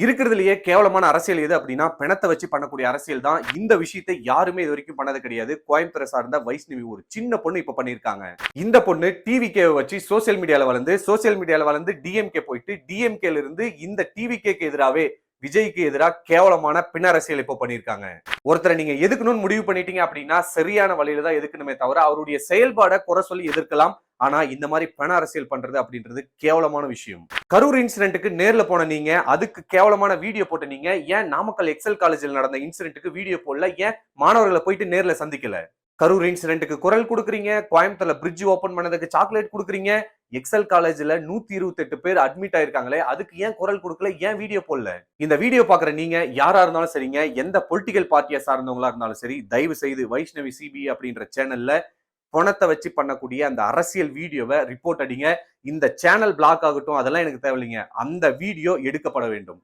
இருக்கிறதுலயே கேவலமான அரசியல் எது அப்படின்னா பிணத்தை வச்சு பண்ணக்கூடிய அரசியல் தான். இந்த விஷயத்தை யாருமே இது வரைக்கும் பண்ணது கிடையாது. கோயம்புத்தூரை சார்ந்த வைஷ்ணவி ஒரு சின்ன பொண்ணு இப்ப பண்ணிருக்காங்க. இந்த பொண்ணு டிவிகே வச்சு சோசியல் மீடியால வளர்ந்து டிஎம்கே போயிட்டு டிஎம்கேல இருந்து இந்த டிவிகேக்கு எதிராவே விஜய்க்கு எதிராக கேவலமான பின் அரசியல் இப்போ பண்ணிருக்காங்க. ஒருத்தரை நீங்க எதுக்கணும்னு முடிவு பண்ணிட்டீங்க அப்படின்னா சரியான வழியில தான் எதுக்கணுமே தவிர அவருடைய செயல்பாடை குறை சொல்லி எதிர்க்கலாம். ஆனா இந்த மாதிரி பண அரசியல் பண்றது அப்படின்றது கேவலமான விஷயம். கரூர் இன்சிடென்ட்டுக்கு நேர்ல போன நீங்க அதுக்கு கேவலமான வீடியோ போட்ட நீங்க ஏன் நாமக்கல் எக்ஸல் காலேஜில் நடந்த இன்சிடென்ட்டுக்கு வீடியோ போடல? ஏன் மாணவர்களை போயிட்டு நேர்ல சந்திக்கல? கரூர் இன்சிடென்ட்டுக்கு குரல் கொடுக்குறீங்க, கோயம்புத்தூர்ல பிரிட்ஜ் ஓபன் பண்ணதுக்கு சாக்லேட் கொடுக்குறீங்க, எக்ஸல் காலேஜ்ல 128 பேர் அட்மிட் ஆயிருக்காங்களே அதுக்கு ஏன் குரல் கொடுக்கல? ஏன் வீடியோ போடல? இந்த வீடியோ பாக்குற நீங்க யாரா இருந்தாலும் சரிங்க, எந்த பொலிட்டிக்கல் பார்ட்டியை சார்ந்தவங்களா இருந்தாலும் சரி, தயவு செய்து வைஷ்ணவி சிபி அப்படின்ற சேனல்ல பணத்தை வச்சு பண்ணக்கூடிய அந்த அரசியல் வீடியோவை ரிப்போர்ட் அடிங்க. இந்த சேனல் பிளாக் ஆகட்டும், அதெல்லாம் எனக்கு தேவையில்லைங்க. அந்த வீடியோ எடுக்கப்பட வேண்டும்.